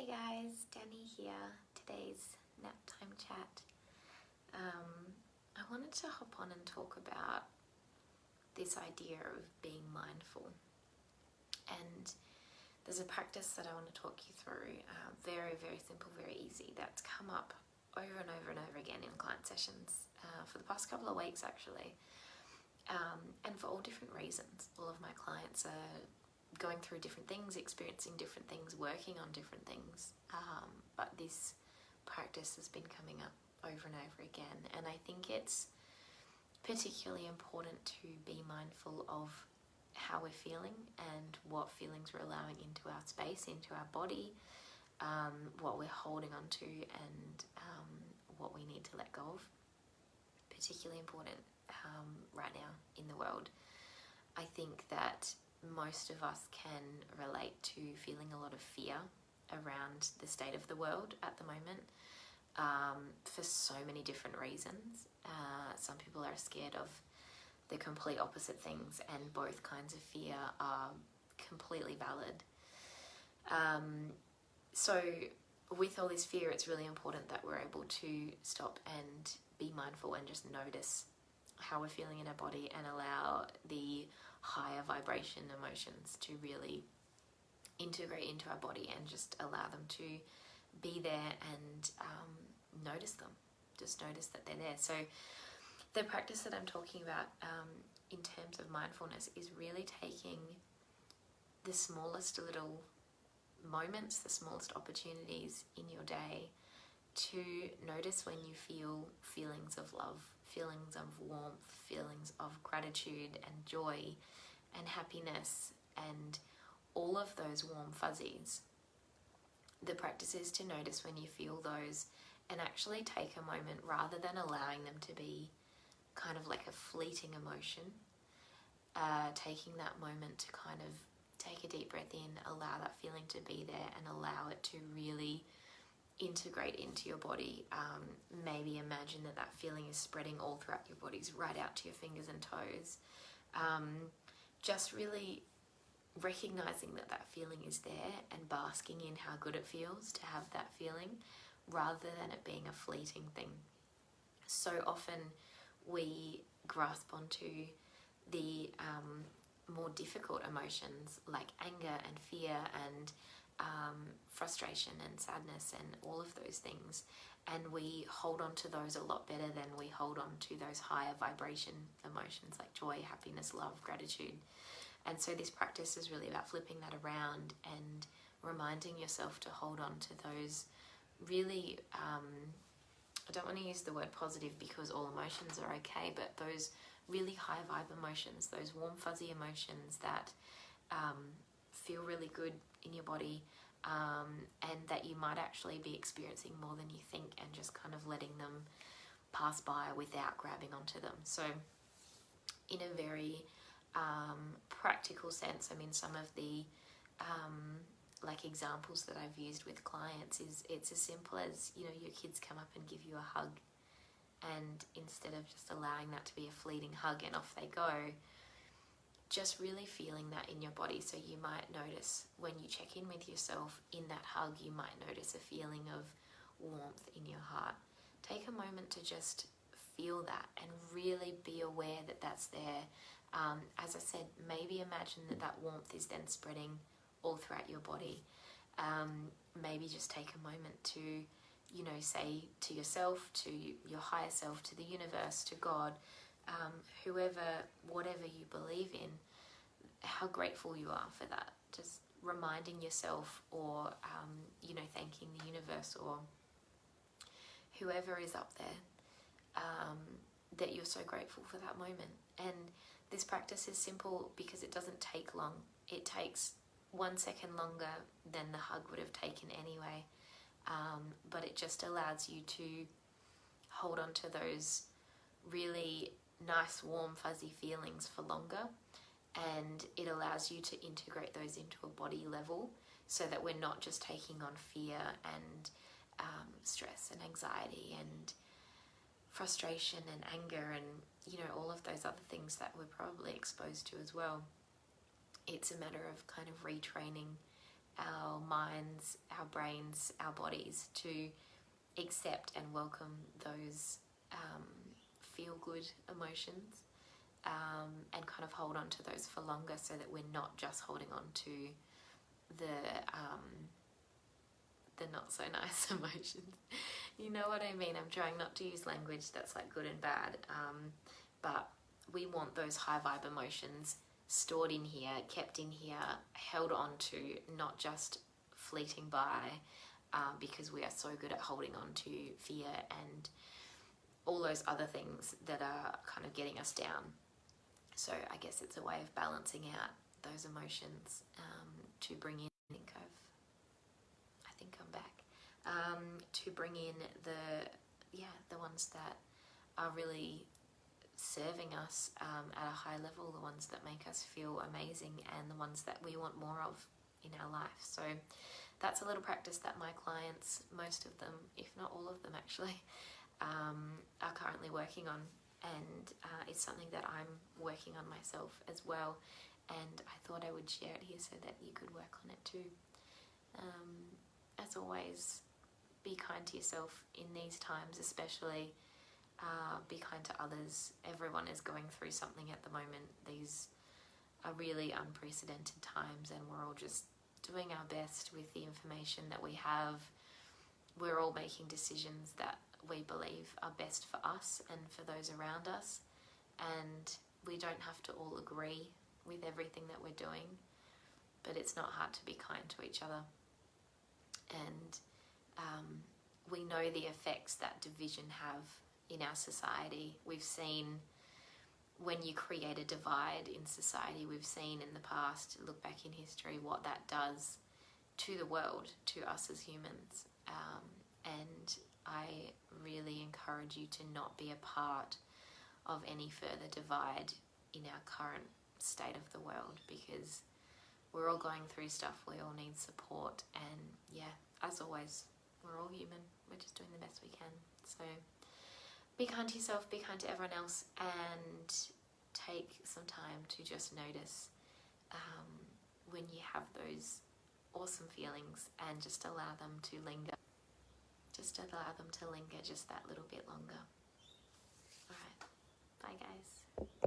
Hey guys, Danni here. Today's nap time chat. I wanted to hop on and talk about this idea of being mindful. And there's a practice that I want to talk you through, very, very simple, very easy, that's come up over and over and over again in client sessions for the past couple of weeks actually. And for all different reasons. All of my clients are going through different things, experiencing different things, working on different things. But this practice has been coming up over and over again. And I think it's particularly important to be mindful of how we're feeling and what feelings we're allowing into our space, into our body, what we're holding on to, and what we need to let go of. Particularly important right now in the world. I think that most of us can relate to feeling a lot of fear around the state of the world at the moment, for so many different reasons. Some people are scared of the complete opposite things, and both kinds of fear are completely valid. So with all this fear, it's really important that we're able to stop and be mindful and just notice how we're feeling in our body and allow the higher vibration emotions to really integrate into our body and just allow them to be there and notice them. Just notice that they're there. So the practice that I'm talking about in terms of mindfulness is really taking the smallest little moments, the smallest opportunities in your day to notice when you feel feelings of love, feelings of warmth, feelings of gratitude and joy and happiness and all of those warm fuzzies. The practice is to notice when you feel those and actually take a moment, rather than allowing them to be kind of like a fleeting emotion, taking that moment to kind of take a deep breath in, allow that feeling to be there and allow it to really integrate into your body. Maybe imagine that feeling is spreading all throughout your bodies, right out to your fingers and toes. Just really recognizing that feeling is there and basking in how good it feels to have that feeling, rather than it being a fleeting thing. So often we grasp onto the more difficult emotions like anger and fear and frustration and sadness and all of those things, and we hold on to those a lot better than we hold on to those higher vibration emotions like joy, happiness, love, gratitude. And so this practice is really about flipping that around and reminding yourself to hold on to those really, I don't want to use the word positive because all emotions are okay, but those really high vibe emotions, those warm fuzzy emotions that feel really good in your body, and that you might actually be experiencing more than you think, and just kind of letting them pass by without grabbing onto them. So in a very practical sense, I mean, some of the like examples that I've used with clients is it's as simple as, you know, your kids come up and give you a hug, and instead of just allowing that to be a fleeting hug and off they go, just really feeling that in your body. So you might notice when you check in with yourself in that hug, you might notice a feeling of warmth in your heart. Take a moment to just feel that and really be aware that that's there. As I said, maybe imagine that warmth is then spreading all throughout your body. Maybe just take a moment to, you know, say to yourself, to your higher self, to the universe, to God, whoever, whatever you believe in, how grateful you are for that. Just reminding yourself, or, you know, thanking the universe or whoever is up there, that you're so grateful for that moment. And this practice is simple because it doesn't take long. It takes 1 second longer than the hug would have taken anyway. But it just allows you to hold on to those really nice, warm, fuzzy feelings for longer. And it allows you to integrate those into a body level so that we're not just taking on fear and stress and anxiety and frustration and anger and, you know, all of those other things that we're probably exposed to as well. It's a matter of kind of retraining our minds, our brains, our bodies to accept and welcome those feel-good emotions, and kind of hold on to those for longer, so that we're not just holding on to the not so nice emotions. You know what I mean? I'm trying not to use language that's like good and bad, but we want those high vibe emotions stored in here, kept in here, held on to, not just fleeting by, because we are so good at holding on to fear and all those other things that are kind of getting us down. So I guess it's a way of balancing out those emotions, to bring in, I think I'm back, to bring in the ones that are really serving us at a high level, the ones that make us feel amazing, and the ones that we want more of in our life. So that's a little practice that my clients, most of them, if not all of them actually, are currently working on, and it's something that I'm working on myself as well, and I thought I would share it here so that you could work on it too. As always, be kind to yourself in these times, especially. Be kind to others. Everyone is going through something at the moment. These are really unprecedented times, and we're all just doing our best with the information that we have. We're all making decisions that we believe are best for us and for those around us, and we don't have to all agree with everything that we're doing, but it's not hard to be kind to each other. And we know the effects that division have in our society. We've seen, when you create a divide in society, we've seen in the past, look back in history, what that does to the world, to us as humans. And I really encourage you to not be a part of any further divide in our current state of the world, because we're all going through stuff, we all need support, and yeah, as always, we're all human, we're just doing the best we can. So be kind to yourself, be kind to everyone else, and take some time to just notice when you have those awesome feelings, and just allow them to linger. Just allow them to linger just that little bit longer. Alright, bye guys.